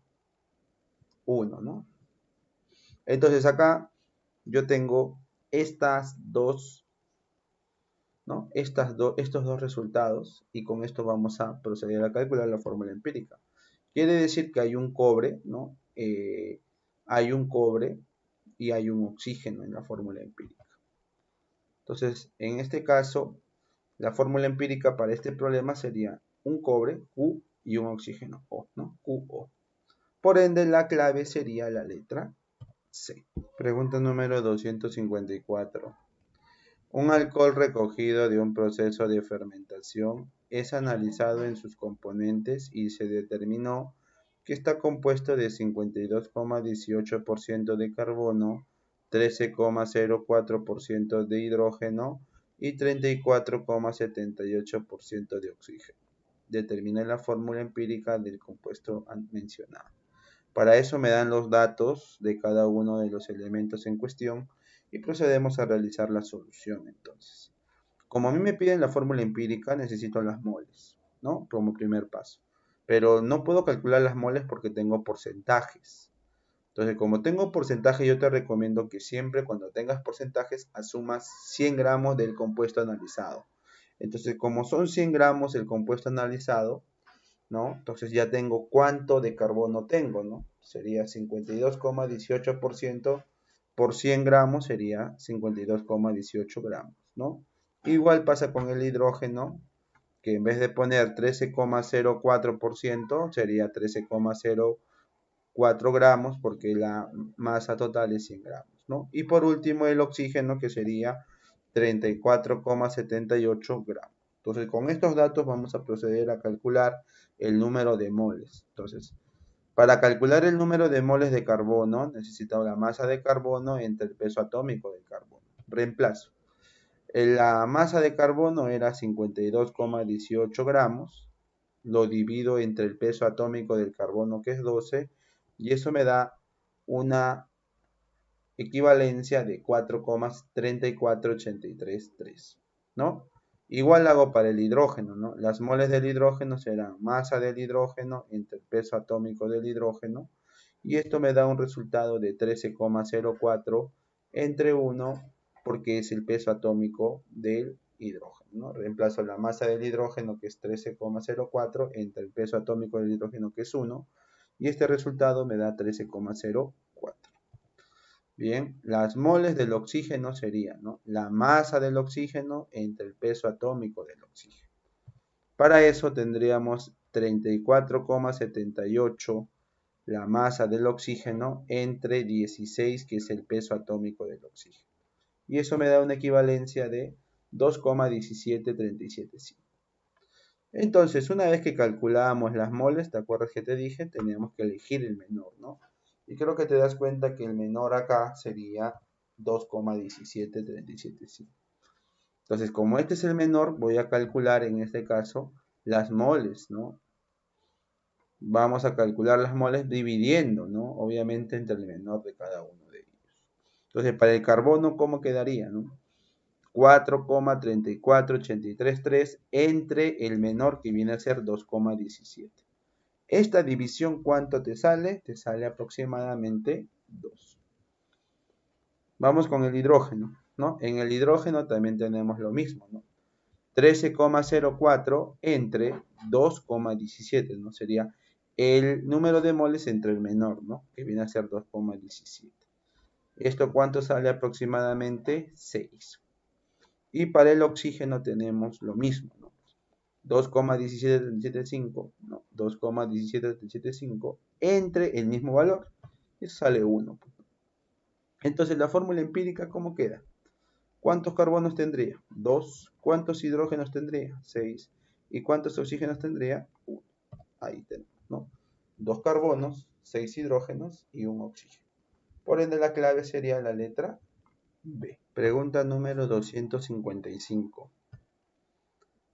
1, ¿no? Entonces acá yo tengo estas dos, ¿no? Estos dos resultados y con esto vamos a proceder a calcular la fórmula empírica. Quiere decir que hay un cobre, ¿no? Hay un cobre y hay un oxígeno en la fórmula empírica. Entonces, en este caso, la fórmula empírica para este problema sería un cobre, Q, y un oxígeno, O, ¿no? QO. Por ende, la clave sería la letra C. Pregunta número 254. Un alcohol recogido de un proceso de fermentación es analizado en sus componentes y se determinó que está compuesto de 52,18% de carbono, 13,04% de hidrógeno y 34,78% de oxígeno. Determina la fórmula empírica del compuesto mencionado. Para eso me dan los datos de cada uno de los elementos en cuestión y procedemos a realizar la solución entonces. Como a mí me piden la fórmula empírica, necesito las moles, ¿no? Como primer paso. Pero no puedo calcular las moles porque tengo porcentajes. Entonces, como tengo porcentaje, yo te recomiendo que siempre cuando tengas porcentajes asumas 100 gramos del compuesto analizado. Entonces, como son 100 gramos el compuesto analizado, ¿no? Entonces ya tengo cuánto de carbono tengo, ¿no? Sería 52,18% por 100 gramos sería 52,18 gramos, ¿no? Igual pasa con el hidrógeno, que en vez de poner 13,04% sería 13,04 gramos porque la masa total es 100 gramos, ¿no? Y por último el oxígeno que sería 34,78 gramos. Entonces con estos datos vamos a proceder a calcular el número de moles. Entonces, para calcular el número de moles de carbono, necesitamos la masa de carbono entre el peso atómico del carbono. Reemplazo. La masa de carbono era 52,18 gramos. Lo divido entre el peso atómico del carbono, que es 12, y eso me da una equivalencia de 4,34833, ¿no? Igual hago para el hidrógeno, ¿no? Las moles del hidrógeno serán masa del hidrógeno entre el peso atómico del hidrógeno, y esto me da un resultado de 13,04 entre 1, porque es el peso atómico del hidrógeno, ¿no? Reemplazo la masa del hidrógeno, que es 13,04, entre el peso atómico del hidrógeno, que es 1, y este resultado me da 13,04. Bien, las moles del oxígeno serían, ¿no? La masa del oxígeno entre el peso atómico del oxígeno. Para eso tendríamos 34,78 la masa del oxígeno entre 16, que es el peso atómico del oxígeno. Y eso me da una equivalencia de 2,17375. Entonces, una vez que calculamos las moles, ¿te acuerdas que te dije? Teníamos que elegir el menor, ¿no? Y creo que te das cuenta que el menor acá sería 2,17375. Entonces, como este es el menor, voy a calcular en este caso las moles, ¿no? Vamos a calcular las moles dividiendo, ¿no? Obviamente entre el menor de cada uno de ellos. Entonces, para el carbono, ¿cómo quedaría, no? 4,34833 entre el menor, que viene a ser 2,17. Esta división, ¿cuánto te sale? Te sale aproximadamente 2. Vamos con el hidrógeno, ¿no? En el hidrógeno también tenemos lo mismo, ¿no? 13,04 entre 2,17, ¿no? Sería el número de moles entre el menor, ¿no? Que viene a ser 2,17. ¿Esto cuánto sale? Aproximadamente 6. Y para el oxígeno tenemos lo mismo, ¿no? 2,17375, ¿no? 2,17375 entre el mismo valor. Eso sale 1. Entonces la fórmula empírica, ¿cómo queda? ¿Cuántos carbonos tendría? 2. ¿Cuántos hidrógenos tendría? 6. ¿Y cuántos oxígenos tendría? 1. Ahí tenemos, ¿no? 2 carbonos, 6 hidrógenos y un oxígeno. Por ende la clave sería la letra B. Pregunta número 255.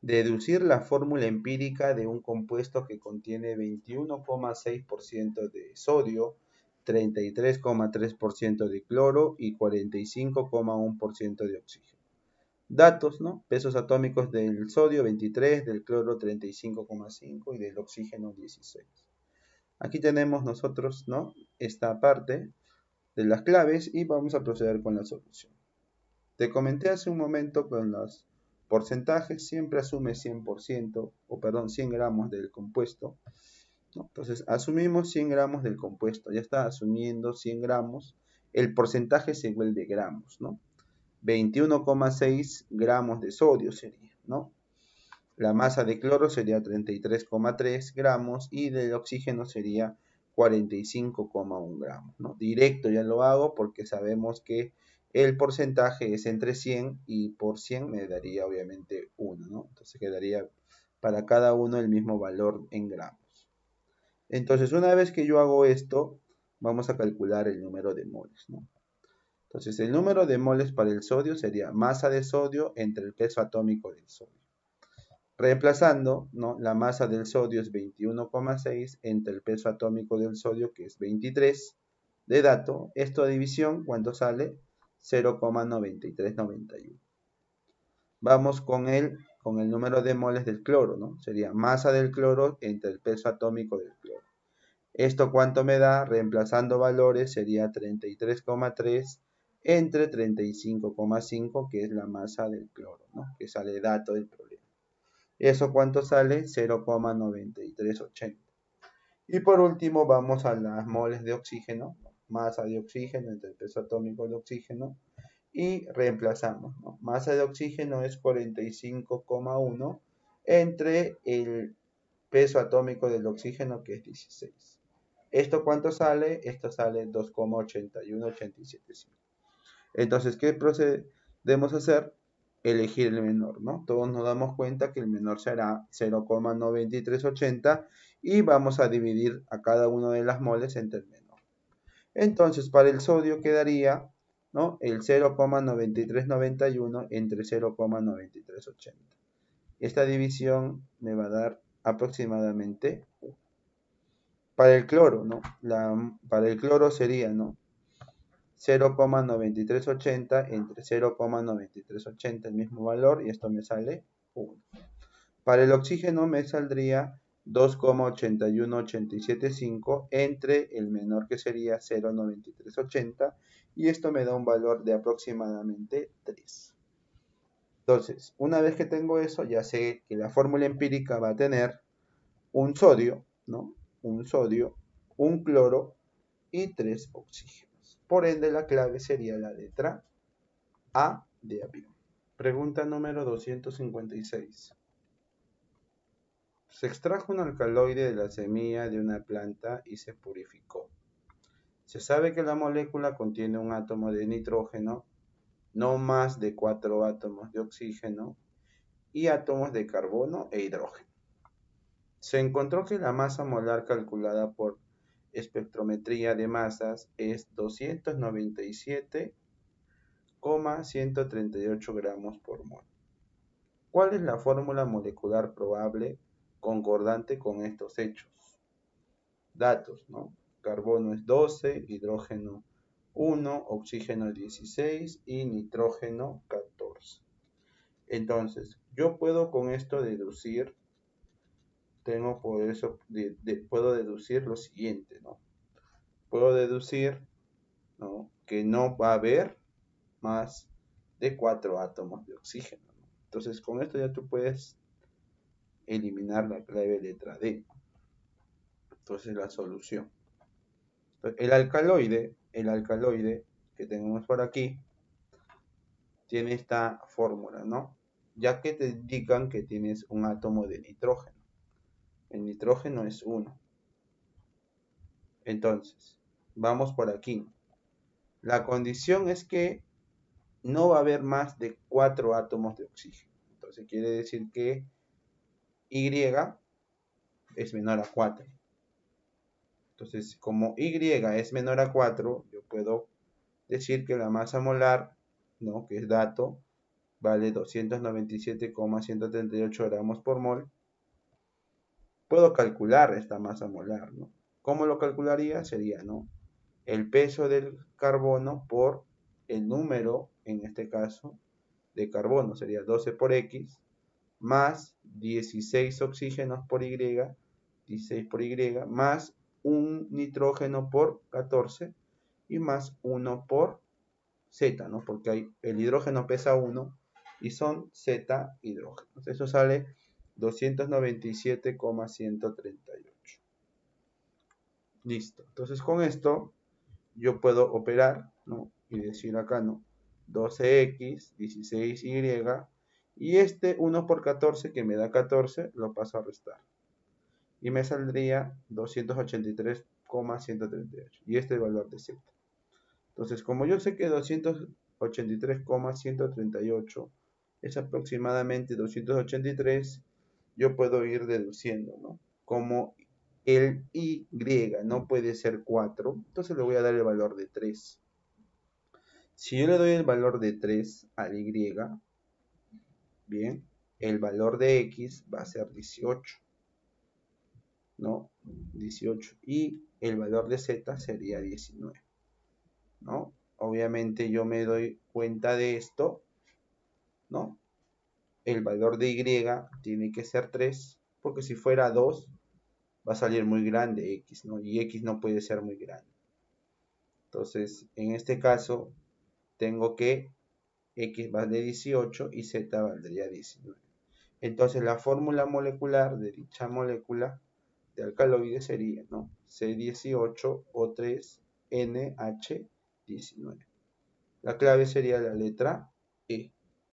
Deducir la fórmula empírica de un compuesto que contiene 21,6% de sodio, 33,3% de cloro y 45,1% de oxígeno. Datos, ¿no? Pesos atómicos del sodio 23, del cloro 35,5 y del oxígeno 16. Aquí tenemos nosotros, ¿no? Esta parte de las claves y vamos a proceder con la solución. Te comenté hace un momento con los porcentajes, siempre asume 100%, o perdón, 100 gramos del compuesto, ¿no? Entonces, asumimos 100 gramos del compuesto, ya está asumiendo 100 gramos, el porcentaje se vuelve gramos, ¿no? 21,6 gramos de sodio sería, ¿no? La masa de cloro sería 33,3 gramos y del oxígeno sería 45,1 gramos, ¿no? Directo ya lo hago porque sabemos que el porcentaje es entre 100 y por 100 me daría obviamente 1, ¿no? Entonces quedaría para cada uno el mismo valor en gramos. Entonces una vez que yo hago esto, vamos a calcular el número de moles, ¿no? Entonces el número de moles para el sodio sería masa de sodio entre el peso atómico del sodio. Reemplazando, ¿no? La masa del sodio es 21,6 entre el peso atómico del sodio, que es 23 de dato. Esto de división, ¿cuánto sale? 0,9391. Vamos con el número de moles del cloro, ¿no? Sería masa del cloro entre el peso atómico del cloro. ¿Esto cuánto me da? Reemplazando valores sería 33,3 entre 35,5, que es la masa del cloro, ¿no? Que sale dato del problema. ¿Eso cuánto sale? 0,9380. Y por último vamos a las moles de oxígeno, masa de oxígeno entre el peso atómico de oxígeno, y reemplazamos, ¿no? Masa de oxígeno es 45,1 entre el peso atómico del oxígeno, que es 16. ¿Esto cuánto sale? Esto sale 2,81875. Entonces, ¿qué procedemos a hacer? Elegir el menor, ¿no? Todos nos damos cuenta que el menor será 0,9380 y vamos a dividir a cada uno de las moles entre el menor. Entonces, para el sodio quedaría, ¿no? El 0,9391 entre 0,9380. Esta división me va a dar aproximadamente 1. Para el cloro, ¿no? Para el cloro sería, ¿no? 0,9380 entre 0,9380, el mismo valor, y esto me sale 1. Para el oxígeno me saldría 2,81875 entre el menor, que sería 0,9380, y esto me da un valor de aproximadamente 3. Entonces, una vez que tengo eso, ya sé que la fórmula empírica va a tener un sodio, ¿no? Un sodio, un cloro y 3 oxígenos. Por ende, la clave sería la letra A de avión. Pregunta número 256. Se extrajo un alcaloide de la semilla de una planta y se purificó. Se sabe que la molécula contiene un átomo de nitrógeno, no más de 4 átomos de oxígeno y átomos de carbono e hidrógeno. Se encontró que la masa molar calculada por espectrometría de masas es 297,138 gramos por mol. ¿Cuál es la fórmula molecular probable concordante con estos hechos? Datos, ¿no? Carbono es 12, hidrógeno 1, oxígeno 16 y nitrógeno 14. Entonces, yo puedo con esto deducir, puedo deducir lo siguiente, ¿no? Puedo deducir, ¿no?, que no va a haber más de 4 átomos de oxígeno, ¿no? Entonces, con esto ya tú puedes eliminar la clave letra D. Entonces, la solución. Entonces, el alcaloide que tenemos por aquí tiene esta fórmula, ¿no? Ya que te indican que tienes un átomo de nitrógeno. El nitrógeno es 1. Entonces, vamos por aquí. La condición es que no va a haber más de 4 átomos de oxígeno. Entonces quiere decir que Y es menor a 4. Entonces, como Y es menor a 4, yo puedo decir que la masa molar ¿no? Que es dato, vale 297,138 gramos por mol, puedo calcular esta masa molar, ¿no? ¿Cómo lo calcularía? Sería, ¿no?, el peso del carbono por el número, en este caso, de carbono, sería 12 por X, más 16 oxígenos por Y, 16 por Y, más un nitrógeno por 14 y más 1 por Z, ¿no? Porque el hidrógeno pesa 1 y son Z hidrógenos. Eso sale 297,138. Listo. Entonces con esto yo puedo operar, ¿no?, y decir acá, ¿no?, 12x, 16y, y este 1 por 14 que me da 14 lo paso a restar. Y me saldría 283,138. Y este es el valor de Z. Entonces, como yo sé que 283,138 es aproximadamente 283, yo puedo ir deduciendo, ¿no? Como el Y no puede ser 4, entonces le voy a dar el valor de 3. Si yo le doy el valor de 3 al Y, bien, el valor de X va a ser 18, ¿no? 18. Y el valor de Z sería 19, ¿no? Obviamente yo me doy cuenta de esto, ¿no? El valor de Y tiene que ser 3, porque si fuera 2 va a salir muy grande X, ¿no? Y X no puede ser muy grande. Entonces, en este caso, tengo que X vale 18 y Z valdría 19. Entonces, la fórmula molecular de dicha molécula de alcaloide sería, ¿no?, C18O3NH19. La clave sería la letra E.